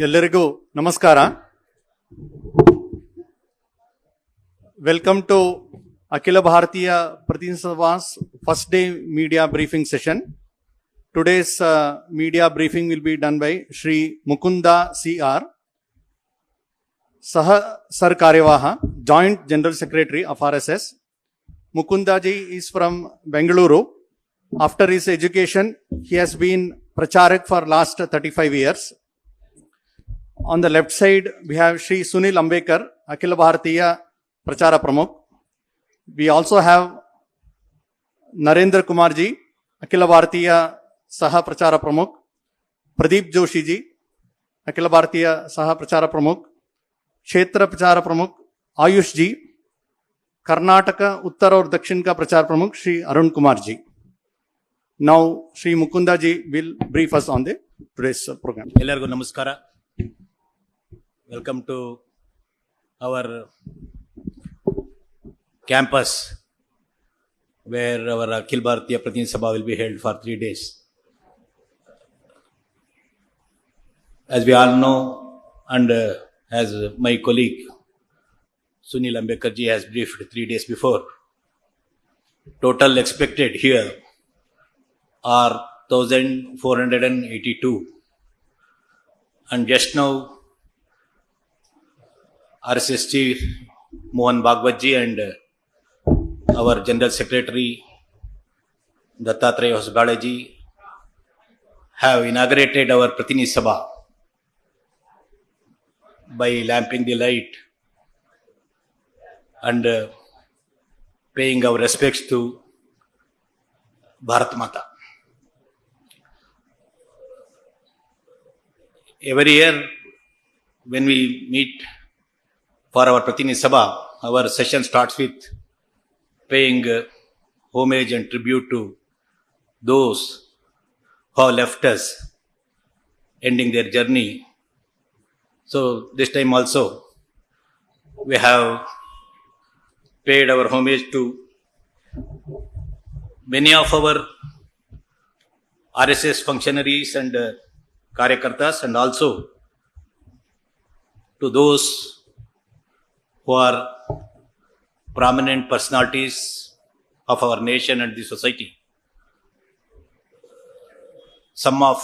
ಎಲ್ಲರಿಗೂ ನಮಸ್ಕಾರ. Welcome to Akhil Bharatiya Pratinidhi Sabha's first day media briefing session. Today's media briefing will be done by Shri Mukunda CR, Sah-Sarkaryavah, Joint General Secretary of RSS. Mukunda ji is from Bengaluru. After his education, he has been Pracharak for last 35 years. On the left side, we have Shri Sunil Ambekar, Akhil Bharatiya Prachara Pramukh. We also have Narendra Kumar ji, Akhil Bharatiya Saha Prachara Pramukh. Pradeep Joshi ji, Akhil Bharatiya Saha Prachara Pramukh. Kshetra Prachara Pramukh, Ayush ji. Karnataka, Uttar और दक्षिण का प्रचार प्रमुख Shri Arun Kumar ji. Now Shri Mukunda ji will brief us on the today's program. ಎಲ್ಲರಿಗೂ ನಮಸ್ಕಾರ. Welcome to our campus where our Akhil Bharatiya Pratinidhi Sabha will be held for 3 days. As we all know, and as my colleague Sunil Ambekar ji has briefed 3 days before, total expected here are 1,482, and just now RSS Chief Mohan Bhagwat ji and our General Secretary Dattatreya Hosgade ji have inaugurated our Pratinidhi Sabha by lamping the light and paying our respects to Bharat Mata. Every year when we meet for our Pratinidhi Sabha, our session starts with paying homage and tribute to those who have left us, ending their journey. So this time also we have paid our homage to many of our RSS functionaries and Karyakartas, and also to those who are prominent personalities of our nation and the society. Some of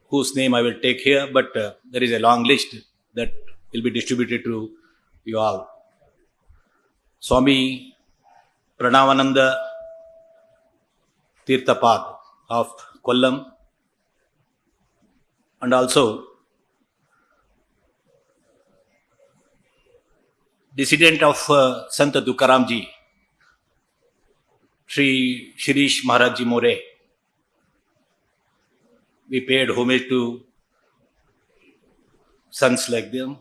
whose name I will take here, but there is a long list that will be distributed to you all. Swami Pranavananda Tirthapad of Kollam, and also descendant of Sant Tukaram ji, Shri Shirish Maharaj ji More. We paid homage to sons like them.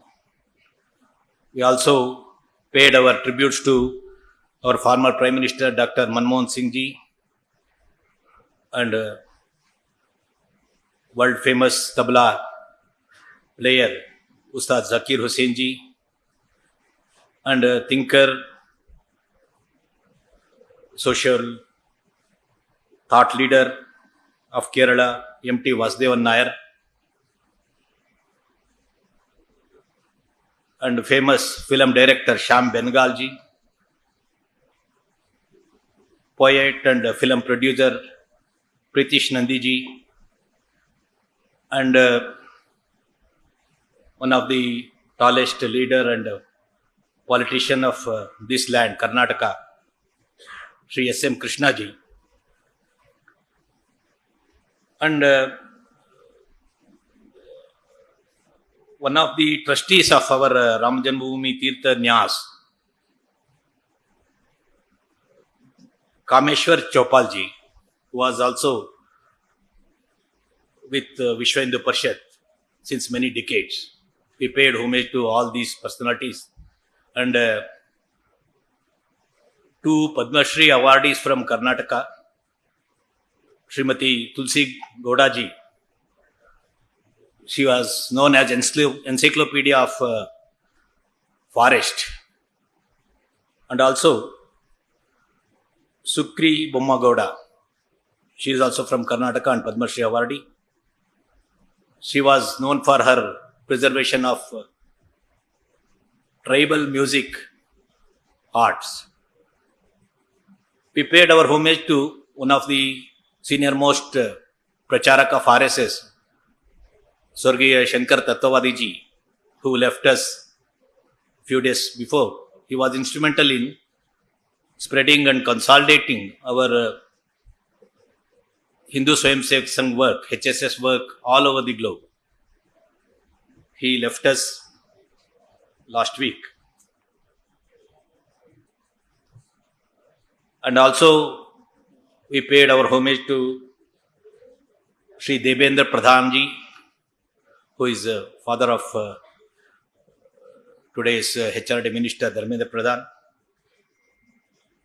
We also paid our tributes to our former Prime Minister Dr. Manmohan Singh ji and world famous tabla player Ustad Zakir Hussain ji, and thinker, social thought leader of Kerala, M.T. Vasudevan Nair, and famous film director Shyam Bengal ji, poet and film producer Pritish Nandi ji, and one of the tallest leader and politician of this land, Karnataka, Shri S.M. Krishna ji, and one of the trustees of our Ram Janmabhoomi Tirtha Nyas, Kameshwar Chopal ji, who was also with Vishwa Hindu Parishad since many decades. We paid homage to all these personalities, and two Padma Shri awardees from Karnataka, Srimati Tulsi Gowda ji. She was known as Encyclopedia of Forest, and also Sukri Bomma Gowda. She is also from Karnataka and Padma Shri awardee. She was known for her preservation of tribal music arts. We paid our homage to one of the senior-most pracharak of RSS, Swargiya Shankar Tattvavadiji, who left us few days before. He was instrumental in spreading and consolidating our Hindu swayamsevak Sangh work, HSS work all over the globe. He left us last week. And also, we paid our homage to Sri Devendra Pradhanji, who is father of today's HRD Minister Dharmendra Pradhan.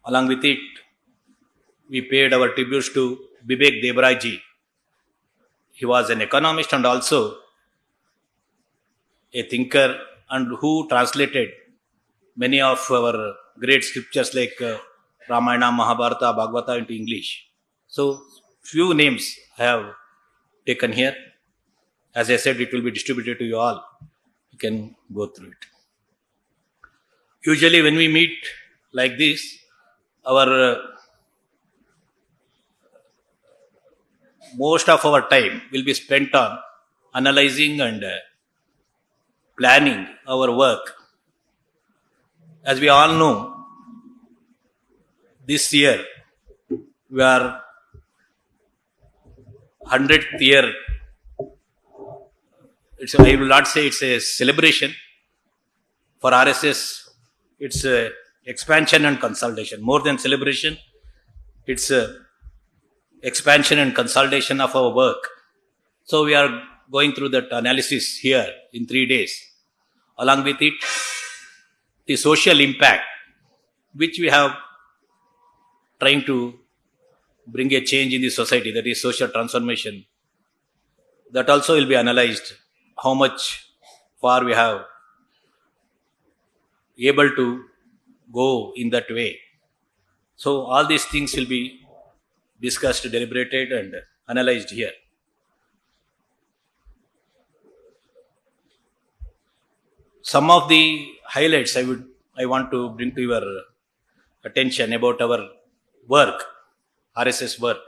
Along with it, we paid our tributes to Bibek Debrayji. He was an economist and also a thinker, and who translated many of our great scriptures like Ramayana, Mahabharata, Bhagavata into English. So, few names I have taken here. As I said, it will be distributed to you all. You can go through it. Usually when we meet like this, our most of our time will be spent on analyzing and planning our work. As we all know, this year we are 100th year. I will not say it's a celebration. For RSS, it's a expansion and consolidation. More than celebration, it's a expansion and consolidation of our work. So we are going through that analysis here in 3 days. Along with it, the social impact, which we have trying to bring a change in the society, that is social transformation. That also will be analyzed, how much far we have able to go in that way. So all these things will be discussed, deliberated and analyzed here. Some of the highlights I want to bring to your attention about our work, RSS work.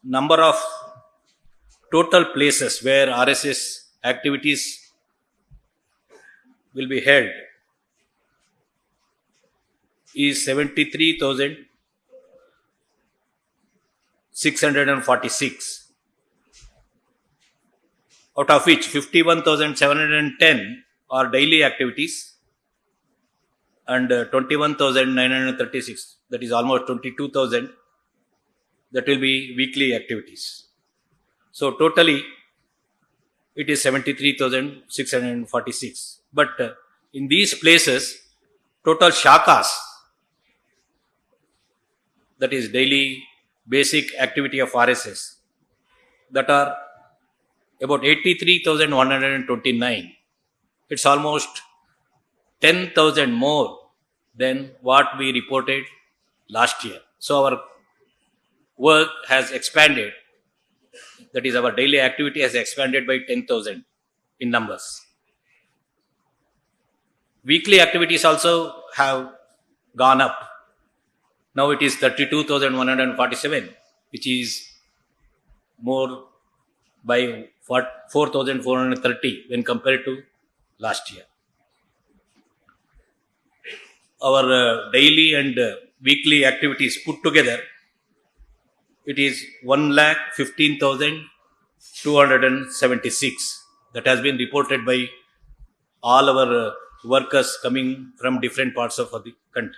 Number of total places where RSS activities will be held is 73,646, out of which 51,710 are daily activities and 21,936, that is almost 22,000, that will be weekly activities. So totally it is 73,646. But in these places, total shakas, that is daily basic activity of RSS, that are about 83,129. It's almost 10,000 more than what we reported last year. So our work has expanded, that is our daily activity has expanded by 10,000 in numbers. Weekly activities also have gone up. Now it is 32,147, which is more by 4,430 when compared to last year. Our daily and weekly activities put together, it is 1,15,276. That has been reported by all our workers coming from different parts of the country.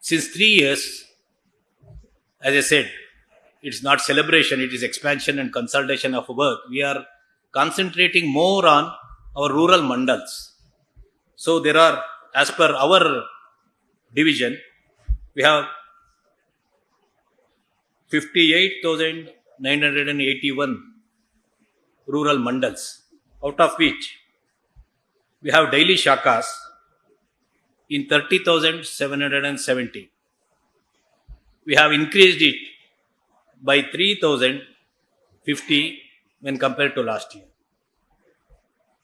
Since 3 years, as I said, it's not celebration, it is expansion and consolidation of work. We are concentrating more on our rural mandals. So there are, as per our division, we have 58,981 rural mandals, out of which we have daily shakas in 30,770. we have increased it by 3,050 when compared to last year.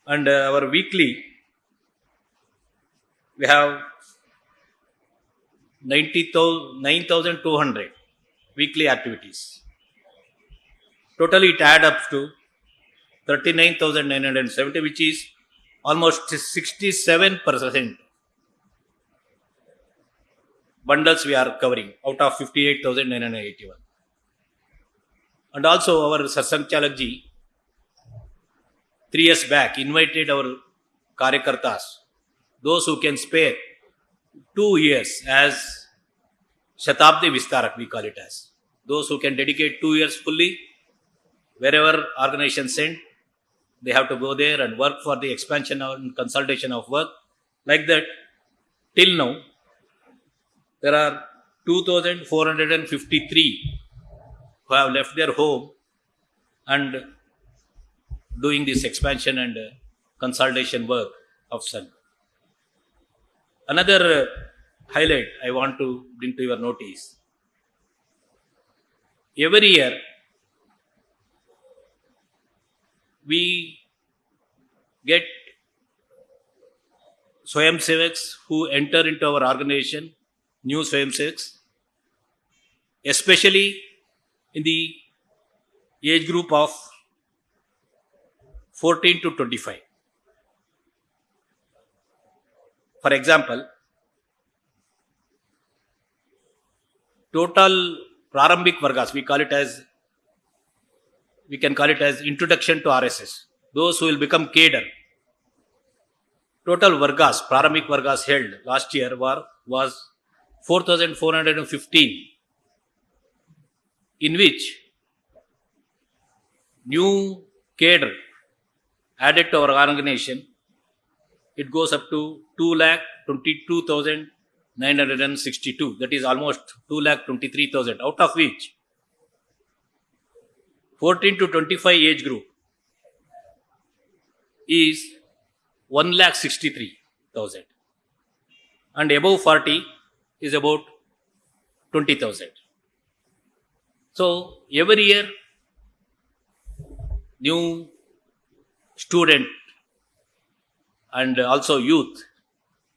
And our weekly, we have 9,200 weekly activities. Totally it adds up to 39,970, which is almost 67% bundles we are covering out of 58,981. And also our Satsang Chalakji 3 years back invited our Karyakartas, those who can spare 2 years as Shatabdi Vistarak, we call it as. Those who can dedicate 2 years fully, wherever organization sent, they have to go there and work for the expansion and consolidation of work. Like that, till now, there are 2,453 who have left their home and doing this expansion and consolidation work of Sangh. Another highlight I want to bring to your notice. Every year, we get swayamsevaks who enter into our organization, new swayamsevaks, especially in the age group of 14 to 25. For example, total Prarambhik Vargas, we can call it as introduction to RSS. Those who will become cadre. Total Vargas, Prarambhik Vargas held last year was 4,415, in which new cadre added to our organization, it goes up to 2,22,962. That is almost 2,23,000, out of which 14 to 25 age group is 1,63,000 and above 40 is about 20,000. So every year new student and also youth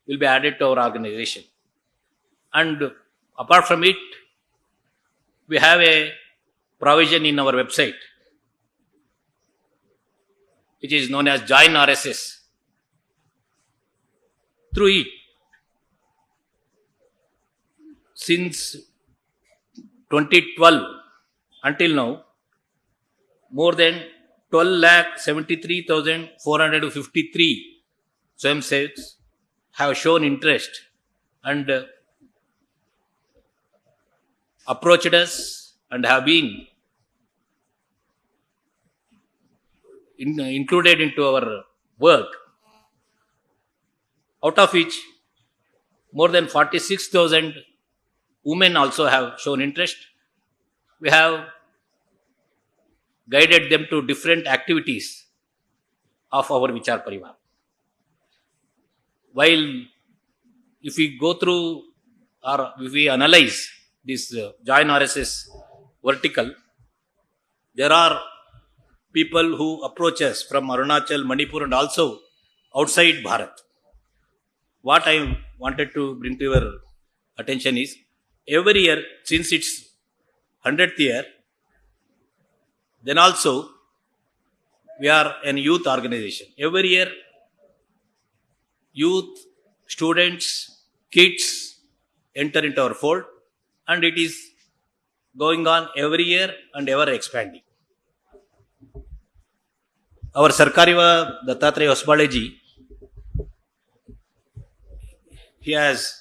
will be added to our organization. And apart from it, we have a provision in our website which is known as Join RSS. Through it, since 2012 until now, more than 12,73,453 swayamsevaks have shown interest and approached us and have been included into our work, out of which more than 46,000 women also have shown interest. We have guided them to different activities of our Vichar Parivar. While if we go through or if we analyze this Join RSS vertical, there are people who approach us from Arunachal, Manipur and also outside Bharat. What I wanted to bring to your attention is, every year since its 100th year, then also we are an youth organization. Every year, youth, students, kids enter into our fold, and it is going on every year and ever expanding. Our Sarkaryavah Dattatreya Hosbaleji, he has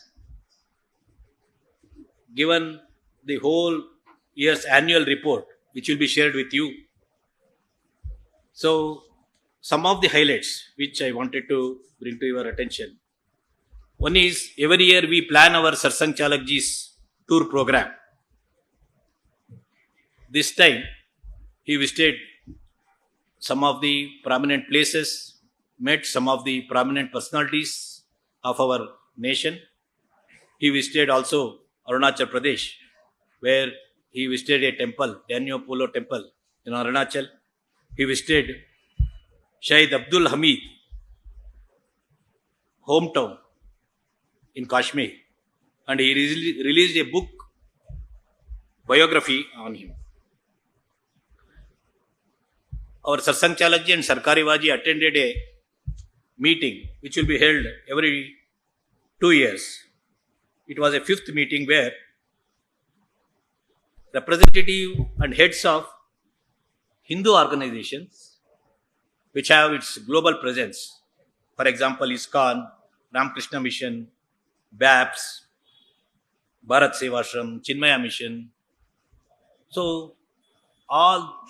given the whole year's annual report, which will be shared with you. So, some of the highlights which I wanted to bring to your attention. One is, every year we plan our Satsang Chalakji's tour program. This time, he visited some of the prominent places, met some of the prominent personalities of our nation. He visited also Arunachal Pradesh where he visited a temple, Danyo Polo temple in Arunachal. He visited Shahid Abdul Hamid hometown in Kashmir, and he released a book biography on him. Our Satsang Chalakji and Sarkaryavah attended a meeting which will be held every 2 years. It was a 5th meeting where representative and heads of Hindu organizations which have its global presence, for example, ISKCON, Ramakrishna Mission, BAPS, Bharat Sevashram, Chinmaya Mission. So, all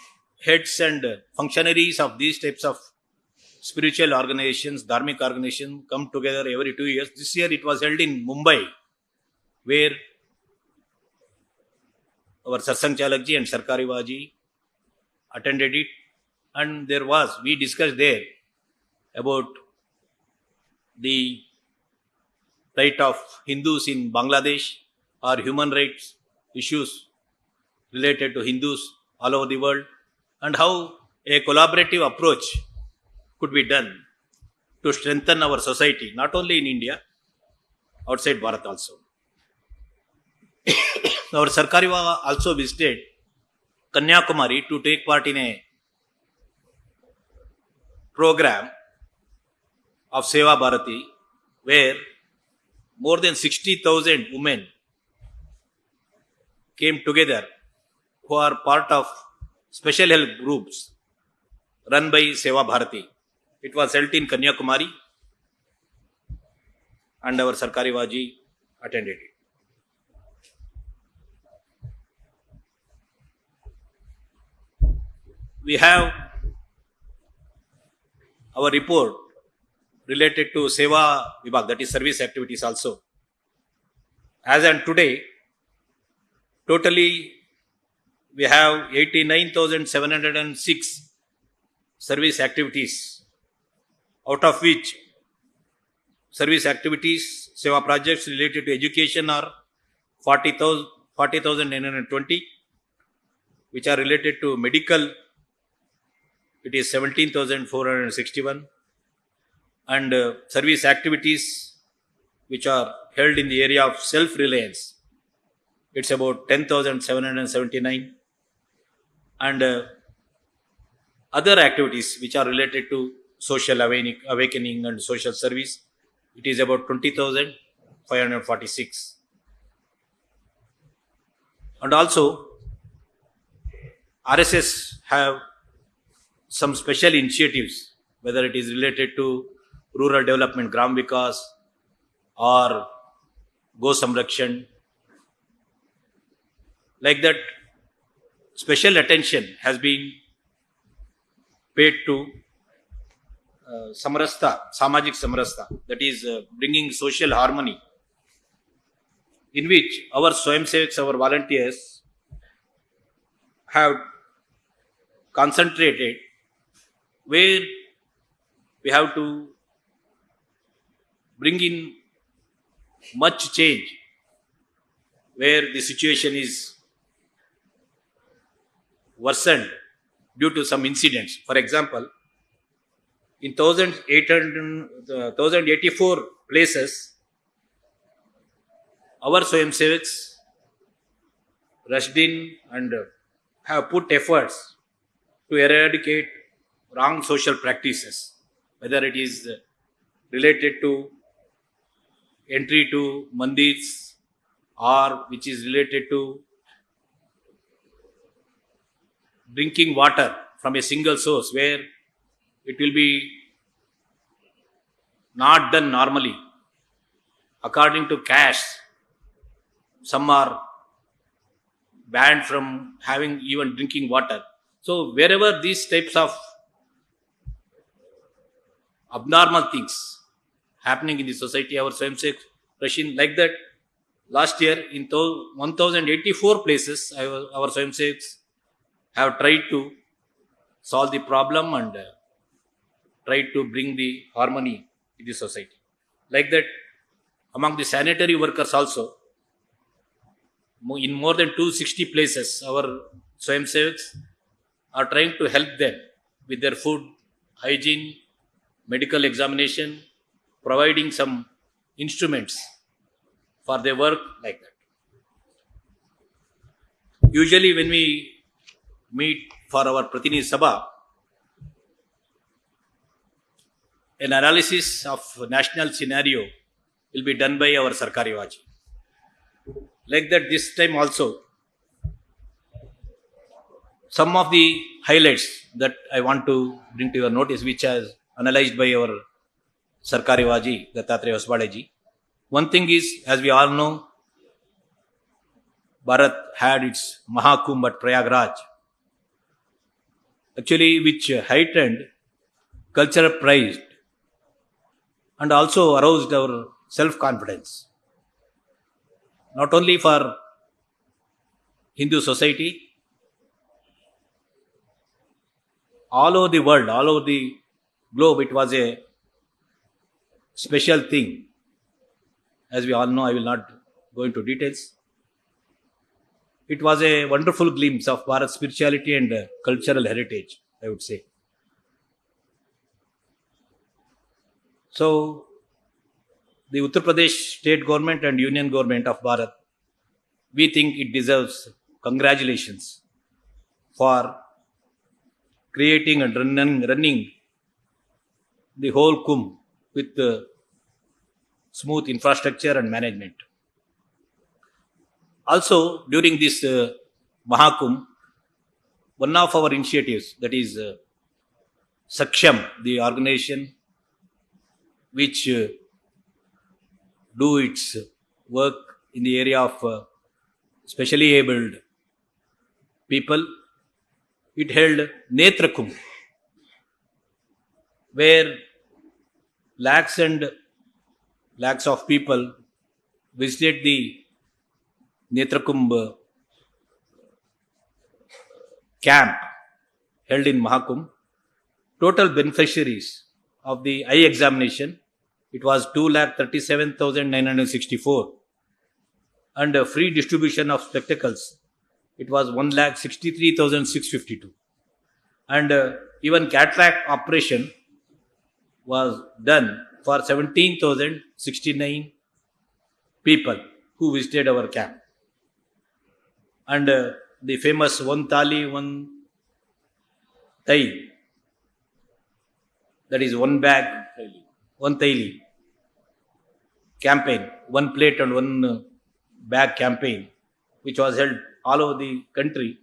heads and functionaries of these types of spiritual organizations, dharmic organizations come together every 2 years. This year it was held in Mumbai, where our Satsang Chalakji and Sarkaryavah attended it, and we discussed there about the right of Hindus in Bangladesh or human rights issues related to Hindus all over the world, and how a collaborative approach could be done to strengthen our society, not only in India, outside Bharat also. Our Sarkaryavah also visited Kanyakumari to take part in a program of Seva Bharati, where more than 60,000 women came together who are part of special help groups run by Seva Bharati. It was held in Kanyakumari, and our Sarkaryavah attended it. We have our report related to Seva Vibhag, that is service activities also. As on today, totally we have 89,706 service activities, out of which service activities, Seva projects related to education are 40,920, which are related to medical, it is 17,461, and service activities which are held in the area of self-reliance, it's about 10,779, and other activities which are related to social awakening and social service, it is about 20,546. And also RSS have some special initiatives, whether it is related to rural development, Gram Vikas, or Go Samrakshan. Like that, special attention has been paid to Samrasta, Samajik Samrasta, that is bringing social harmony, in which our swayamsevaks, our volunteers, have concentrated where we have to bring in much change, where the situation is worsened due to some incidents. For example, in 1084 places, our swayamsevaks rushed in and have put efforts to eradicate wrong social practices, whether it is related to entry to mandals or which is related to drinking water from a single source, where it will be not done normally. According to caste, some are banned from having even drinking water. So wherever these types of abnormal things happening in the society, our swayamsevaks rushing like that. Last year in 1084 places, our swayamsevaks have tried to solve the problem and tried to bring the harmony in the society. Like that, among the sanitary workers also, in more than 260 places, our swayamsevaks are trying to help them with their food, hygiene, medical examination, providing some instruments for their work like that. Usually when we meet for our Pratinidhi Sabha, an analysis of national scenario will be done by our Sarkaryavah. Like that, this time also, some of the highlights that I want to bring to your notice, which is analyzed by our Sarkaryavah Dattatreya Hosbade. One thing is, as we all know, Bharat had its Mahakumbh at Prayagraj, actually which heightened cultural pride and also aroused our self-confidence, not only for Hindu society, all over the world, all over the globe, it was a special thing. As we all know, I will not go into details. It was a wonderful glimpse of Bharat's spirituality and cultural heritage, I would say. So, the Uttar Pradesh state government and union government of Bharat, we think it deserves congratulations for creating and running the whole Kumbh with smooth infrastructure and management. Also, during this Mahakumbh, one of our initiatives, that is Saksham, the organization which do its work in the area of specially abled people, it held Netra Kumbh, where lakhs and lakhs of people visited the Netra Kumbh camp held in Mahakumbh. Total beneficiaries of the eye examination, it was 2,37,964, and a free distribution of spectacles, it was 1,63,652, and even cataract operation was done for 17,069 people who visited our camp. And the famous one thali, one thai, that is one bag, one thaili campaign, one plate and one bag campaign, which was held all over the country,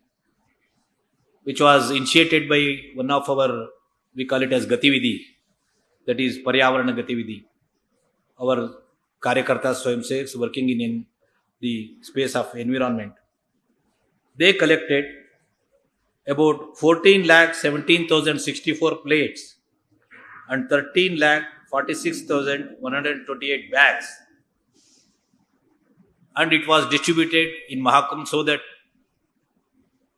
which was initiated by one of our, we call it as Gatividhi, that is Paryavarana Gatividhi. Our Karyakartas Swayamsevaks working in the space of environment. They collected about 14,17,064 plates and 13,46,128 bags, and it was distributed in Mahakumbh so that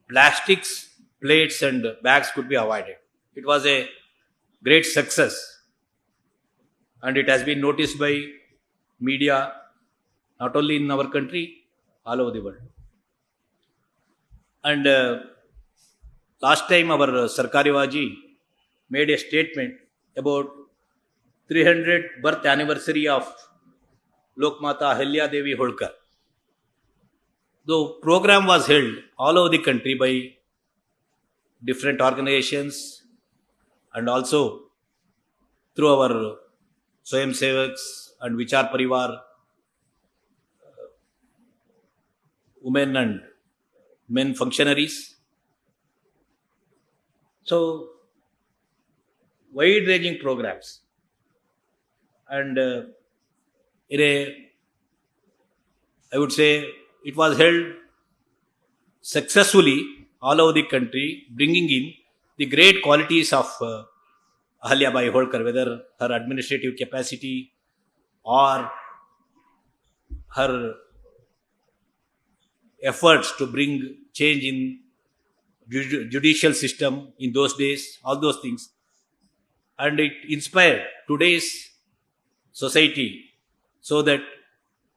plastics, plates and bags could be avoided. It was a great success, and it has been noticed by media not only in our country, all over the world. And last time our Sarkaryavah made a statement about 300th birth anniversary of Lokmata Ahilya Devi Holkar. The program was held all over the country by different organizations and also through our Swayamsevaks and Vichar Parivar, women and men functionaries. So, wide-ranging programs. And I would say it was held successfully all over the country, bringing in the great qualities of Ahilya Bai Holkar, whether her administrative capacity or her efforts to bring change in judicial system in those days, all those things. And it inspired today's society so that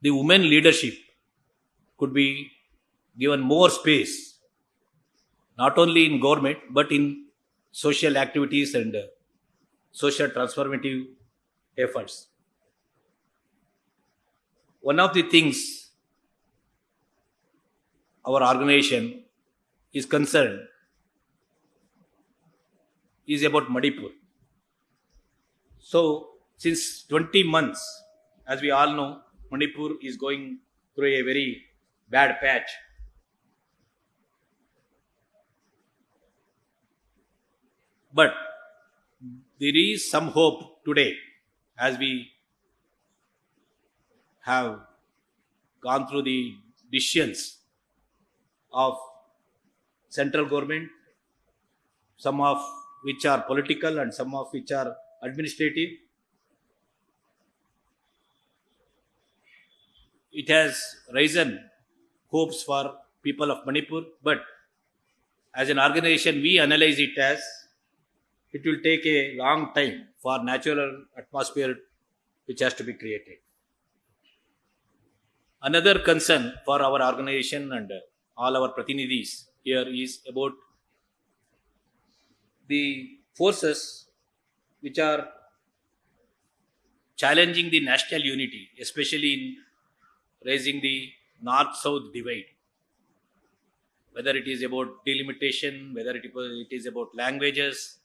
the women leadership could be given more space, not only in government, but in social activities and social transformative efforts. One of the things our organization is concerned is about Manipur. So, since 20 months, as we all know, Manipur is going through a very bad patch. But there is some hope today as we have gone through the decisions of central government, some of which are political and some of which are administrative. It has risen hopes for people of Manipur, but as an organization, we analyze it as it will take a long time for natural atmosphere which has to be created. Another concern for our organization and all our Pratinidhis here is about the forces which are challenging the national unity, especially in raising the north-south divide. Whether it is about delimitation, whether it is about languages.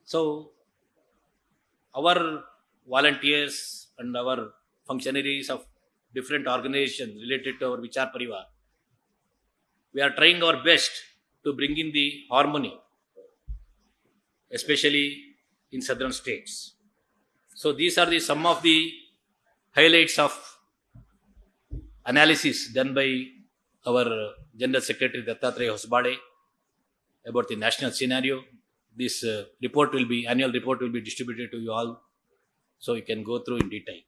So, our volunteers and our functionaries of different organizations related to our Vichar Parivar, we are trying our best to bring in the harmony, especially in southern states. So, these are some of the highlights of analysis done by our General Secretary Dattatreya Hosbade about the national scenario. This annual report will be distributed to you all, so you can go through in detail.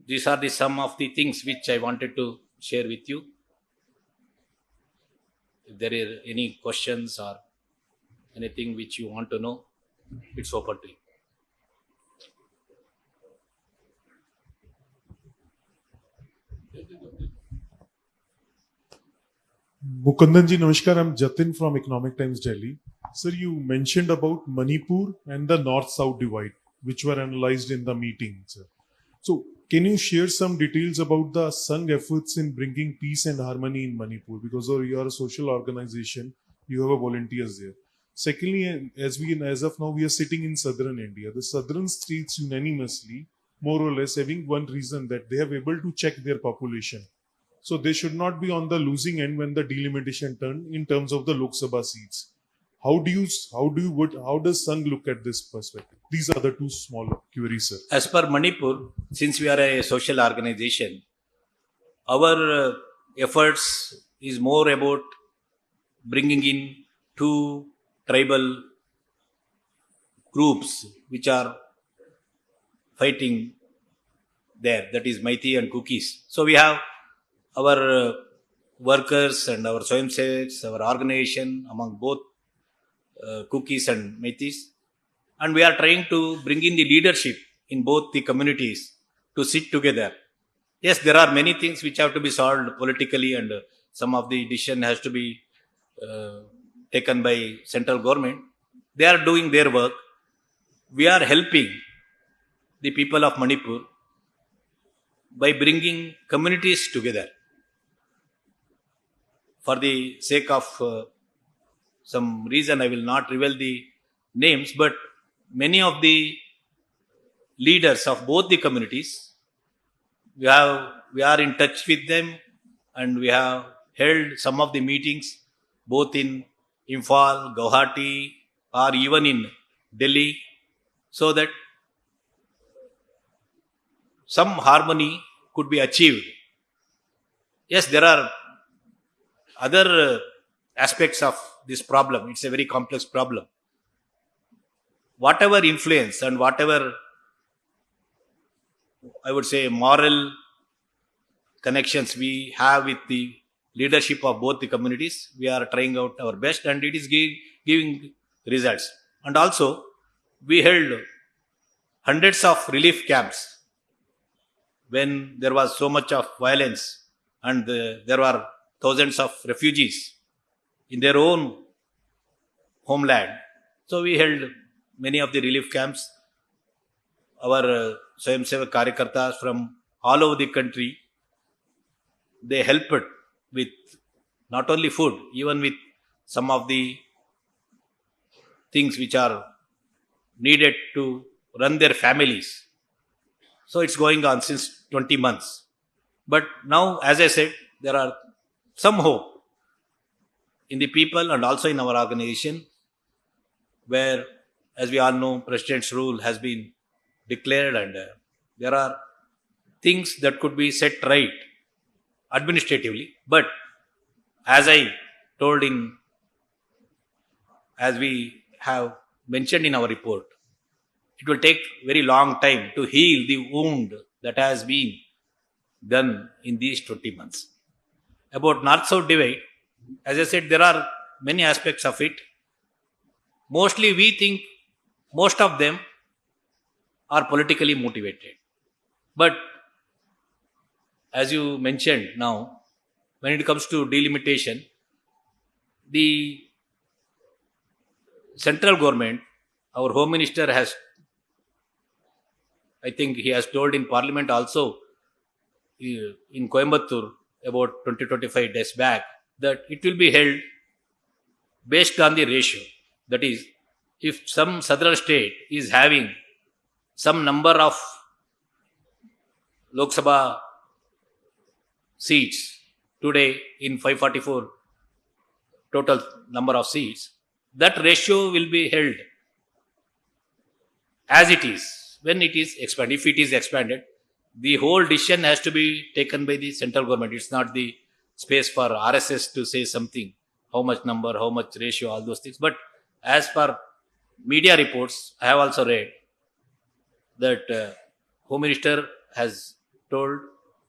These are some of the things which I wanted to share with you. If there are any questions or anything which you want to know, it's open to you. Mukundan ji, Namaskar. I'm Jatin from Economic Times, Delhi. Sir, you mentioned about Manipur and the North-South divide, which were analyzed in the meeting, sir. So, can you share some details about the Sangh efforts in bringing peace and harmony in Manipur? Because you are a social organization, you have volunteers there. Secondly, as of now, we are sitting in southern India. The southern states unanimously, more or less, having one reason that they have able to check their population. So they should not be on the losing end when the delimitation turn in terms of the Lok Sabha seats. How does Sangh look at this perspective? These are the two small queries, sir. As per Manipur, since we are a social organization, our efforts is more about bringing in two tribal groups which are fighting there, that is Meitei and Kukis. So we have our workers and our swayamsevaks, our organization among both Kukis and Meiteis, and we are trying to bring in the leadership in both the communities to sit together. Yes, there are many things which have to be solved politically, and some of the decision has to be taken by central government. They are doing their work. We are helping the people of Manipur by bringing communities together. For the sake of some reason, I will not reveal the names, but many of the leaders of both the communities, we are in touch with them, and we have held some of the meetings both in Imphal, Guwahati, or even in Delhi, so that some harmony could be achieved. Yes, there are other aspects of this problem. It's a very complex problem. Whatever influence and whatever, I would say, moral connections we have with the leadership of both the communities, we are trying out our best, and it is giving results. And also, we held hundreds of relief camps when there was so much of violence and there were thousands of refugees in their own homeland. So we held many of the relief camps. Our swayamsevak karyakartas from all over the country, they helped with not only food, even with some of the things which are needed to run their families. So it's going on since 20 months. But now, as I said, there are some hope in the people and also in our organization, where, as we all know, President's rule has been declared, and there are things that could be set right administratively. But as I told as we have mentioned in our report, it will take very long time to heal the wound that has been done in these 20 months. About North-South divide, as I said, there are many aspects of it. Mostly we think most of them are politically motivated. But as you mentioned now, when it comes to delimitation, the central government, our Home Minister has, I think he has told in Parliament also in Coimbatore about 20-25 days back, that it will be held based on the ratio. That is, if some southern state is having some number of Lok Sabha seats today in 544 total number of seats, that ratio will be held as it is when it is expanded. If it is expanded, the whole decision has to be taken by the central government. It's not the space for RSS to say something, how much number, how much ratio, all those things. But as per media reports, I have also read that Home Minister has told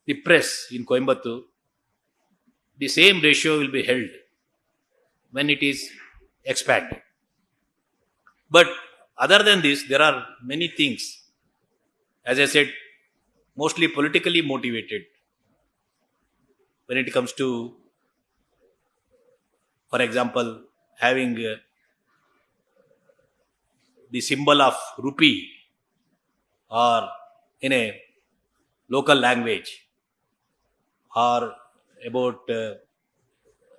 the press in Coimbatore, the same ratio will be held when it is expanded. But other than this, there are many things, as I said, mostly politically motivated. When it comes to, for example, having the symbol of rupee or in a local language, or about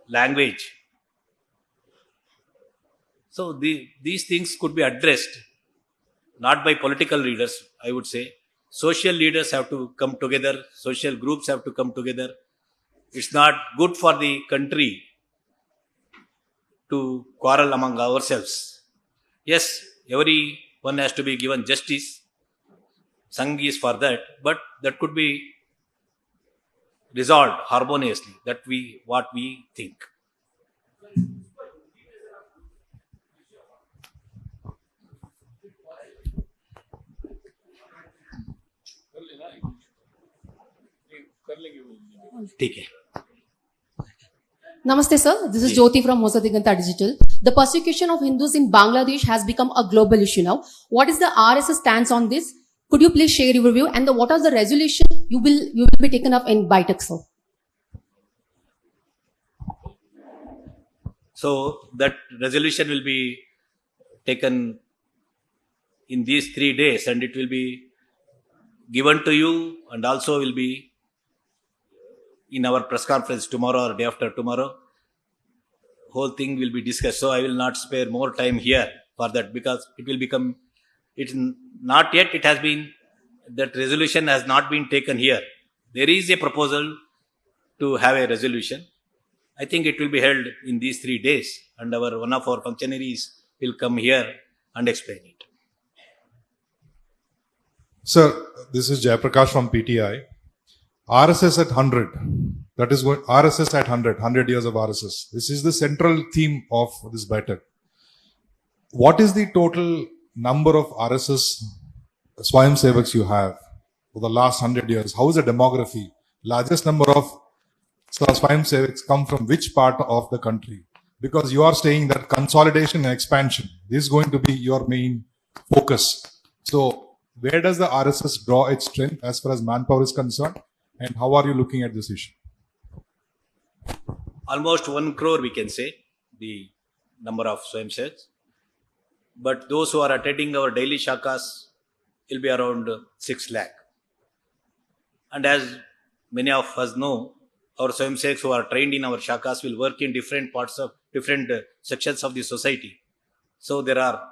language. So these things could be addressed not by political leaders, I would say. Social leaders have to come together, social groups have to come together. It's not good for the country to quarrel among ourselves. Yes, everyone has to be given justice. Sangh is for that, but that could be resolved harmoniously. That what we think. ठीक है. Namaste, sir. This is Jyoti from Hosadiganta Digital. The persecution of Hindus in Bangladesh has become a global issue now. What is the RSS stance on this? Could you please share your view? And what are the resolution you will be taken up in BITEC, sir? So that resolution will be taken in these 3 days, and it will be given to you, and also will be in our press conference tomorrow or day after tomorrow. Whole thing will be discussed. So I will not spare more time here for that, because it will become, it's not yet, it has been, that resolution has not been taken here. There is a proposal to have a resolution. I think it will be held in these 3 days, and one of our functionaries will come here and explain it. Sir, this is Jayaprakash from PTI. RSS at 100. That is what RSS at 100 years of RSS. This is the central theme of this BITEC. What is the total number of RSS swayamsevaks you have for the last 100 years? How is the demography? Largest number of swayamsevaks come from which part of the country? Because you are saying that consolidation and expansion, this is going to be your main focus. So where does the RSS draw its strength as far as manpower is concerned? And how are you looking at this issue? almost 1 crore, we can say, the number of swayamsevaks. But those who are attending our daily shakas will be around 6 lakh. And as many of us know, our swayamsevaks who are trained in our shakas will work in different parts of different sections of the society. So there are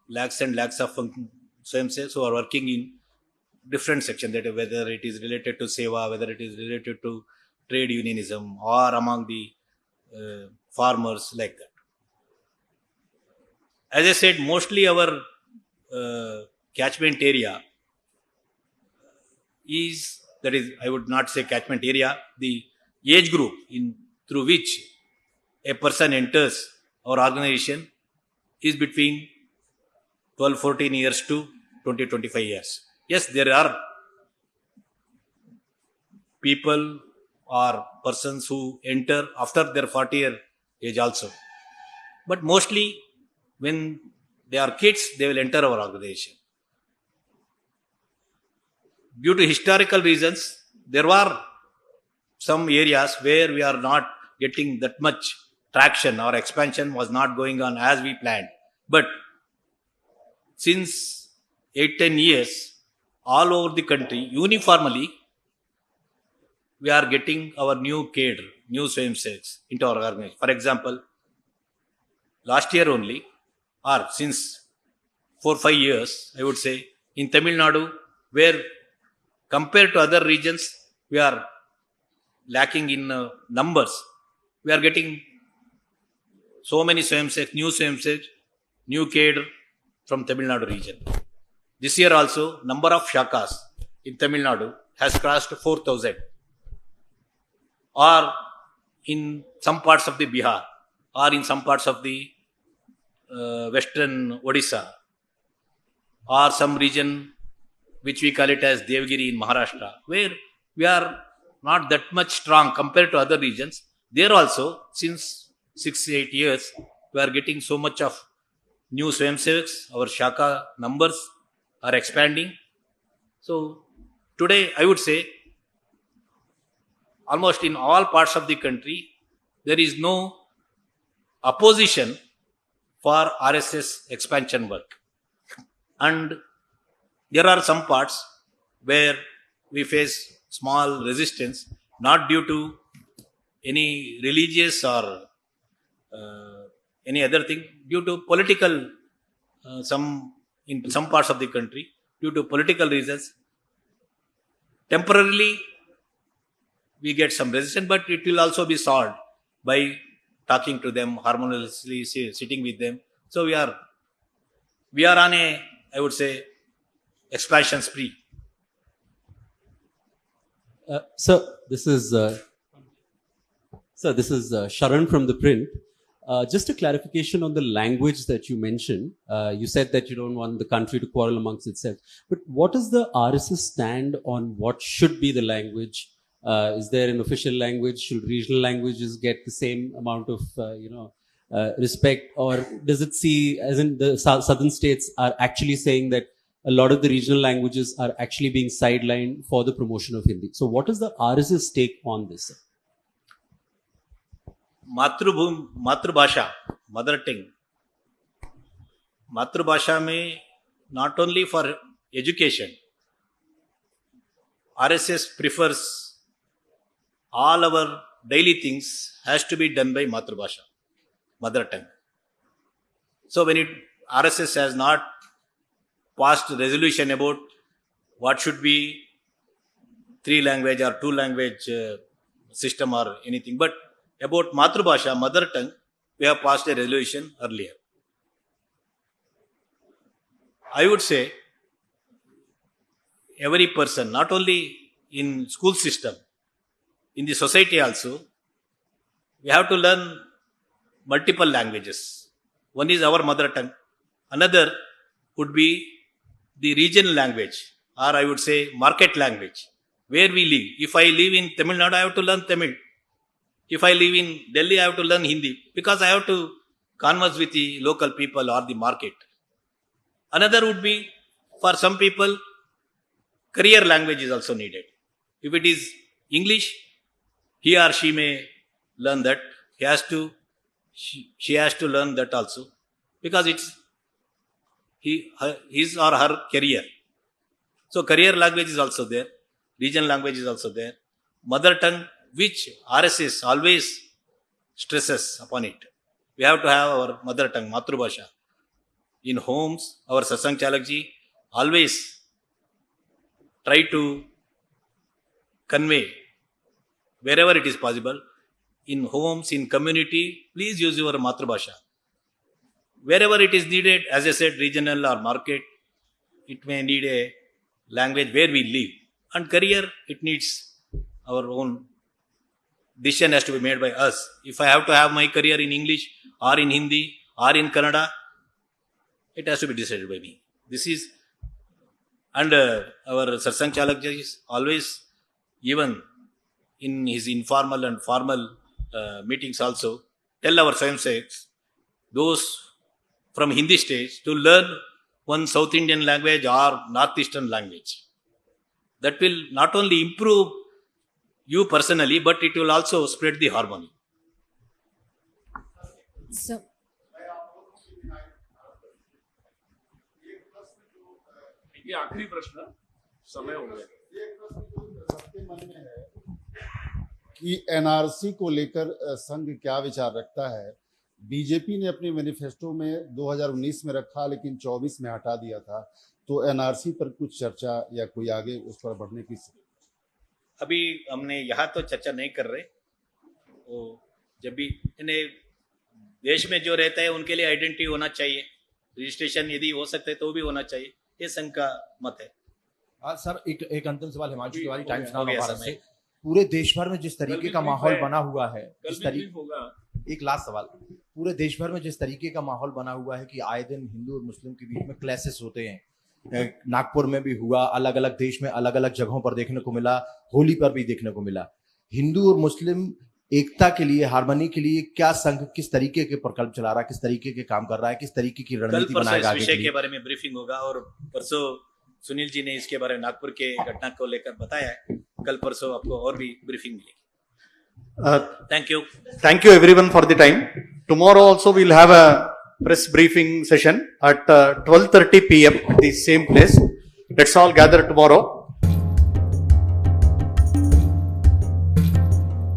lakhs and lakhs of swayamsevaks who are working in different sections, that whether it is related to seva, whether it is related to trade unionism, or among the farmers, like that. As I said, mostly our catchment area is, that is, I would not say catchment area, the age group through which a person enters our organization is between 12-14 years to 20-25 years. Yes, there are people or persons who enter after their 40-year age also. But mostly when they are kids, they will enter our organization. Due to historical reasons, there were some areas where we are not getting that much traction, or expansion was not going on as we planned. But since 8-10 years, all over the country, uniformly, we are getting our new cadre, new swayamsevaks into our organization. For example, last year only, or since 4-5 years, I would say, in Tamil Nadu, where compared to other regions, we are lacking in numbers, we are getting so many swayamsevaks, new cadre from Tamil Nadu region. This year also, number of shakas in Tamil Nadu has crossed 4,000. Or in some parts of the Bihar, or in some parts of the western Odisha, or some region which we call it as Devgiri in Maharashtra, where we are not that much strong compared to other regions. There also, since 6-8 years, we are getting so much of new swayamsevaks. Our shaka numbers are expanding. So today, I would say, almost in all parts of the country, there is no opposition for RSS expansion work. And there are some parts where we face small resistance, not due to any religious or any other thing, due to political, in some parts of the country, due to political reasons. Temporarily, we get some resistance, but it will also be solved by talking to them, harmoniously sitting with them. So we are on a, I would say, expansion spree. Sir, this is Sharan from the print. Just a clarification on the language that you mentioned. You said that you don't want the country to quarrel amongst itself. But what is the RSS stand on what should be the language? Is there an official language? Should regional languages get the same amount of respect? Or does it see, as in the southern states are actually saying that a lot of the regional languages are actually being sidelined for the promotion of Hindi? So what is the RSS take on this, sir? Matrubhasha, mother tongue. Matrubhasha mein, not only for education, RSS prefers all our daily things has to be done by Matrubhasha, mother tongue. So when RSS has not passed resolution about what should be 3-language or 2-language system or anything, but about Matrubhasha, mother tongue, we have passed a resolution earlier. I would say every person, not only in school system, in the society also, we have to learn multiple languages. One is our mother tongue. Another would be the regional language, or I would say market language, where we live. If I live in Tamil Nadu, I have to learn Tamil. If I live in Delhi, I have to learn Hindi, because I have to converse with the local people or the market. Another would be, for some people, career language is also needed. If it is English, he or she may learn that. She has to learn that also, because it's his or her career. So career language is also there, regional language is also there, mother tongue, which RSS always stresses upon it. We have to have our mother tongue, Matrubhasha. In homes, our Satsang Chalakji always try to convey wherever it is possible. In homes, in community, please use your Matrubhasha. Wherever it is needed, as I said, regional or market, it may need a language where we live. And career, it needs our own decision has to be made by us. If I have to have my career in English or in Hindi or in Kannada, it has to be decided by me. This is, and our Satsang Chalakji is always, even in his informal and formal meetings also, tell our swayamsevaks, those from Hindi stage, to learn one South Indian language or Northeastern language. That will not only improve you personally, but it will also spread the harmony. So, ये आखिरी प्रश्न समय हो गया कि NRC को लेकर संघ क्या विचार रखता है। बीजेपी ने अपने मैनिफेस्टो में 2019 में रखा, लेकिन 24 में हटा दिया था। तो एनआरसी पर कुछ चर्चा या कोई आगे उस पर बढ़ने की, अभी हमने यहाँ तो चर्चा नहीं कर रहे। वो जब भी इन्हें देश में जो रहता है उनके लिए आइडेंटिटी होना चाहिए, रजिस्ट्रेशन यदि हो सकता है तो भी होना चाहिए, ये संघ का मत है। सर एक अंतिम सवाल हिमांशु तिवारी, टाइम्स हो नाउ गया भारत समय। से। पूरे देश भर में जिस तरीके का माहौल बना हुआ है, कल भी brief होगा। एक लास्ट सवाल, पूरे देश भर में जिस तरीके का माहौल बना हुआ है कि आए दिन हिंदू और मुस्लिम के बीच में क्लैशेस होते हैं, नागपुर में भी हुआ, अलग अलग देश में अलग अलग जगहों पर देखने को मिला, होली पर भी देखने को मिला। हिंदू और मुस्लिम एकता के लिए, हार्मनी के लिए क्या संघ किस तरीके के प्रकल्प चला रहा है, किस तरीके के काम कर रहा है, किस तरीके की कल रणनीति परसों बनाएगा इस आगे विषय के के लिए? बारे में ब्रीफिंग होगा, और परसों सुनील जी ने इसके बारे में नागपुर के घटना को लेकर बताया है। कल परसों आपको और भी ब्रीफिंग मिलेगी। Thank you. Thank you everyone for the time. Tomorrow also we'll have a press briefing session at 12:30 p.m. at the same place. Let's all gather tomorrow.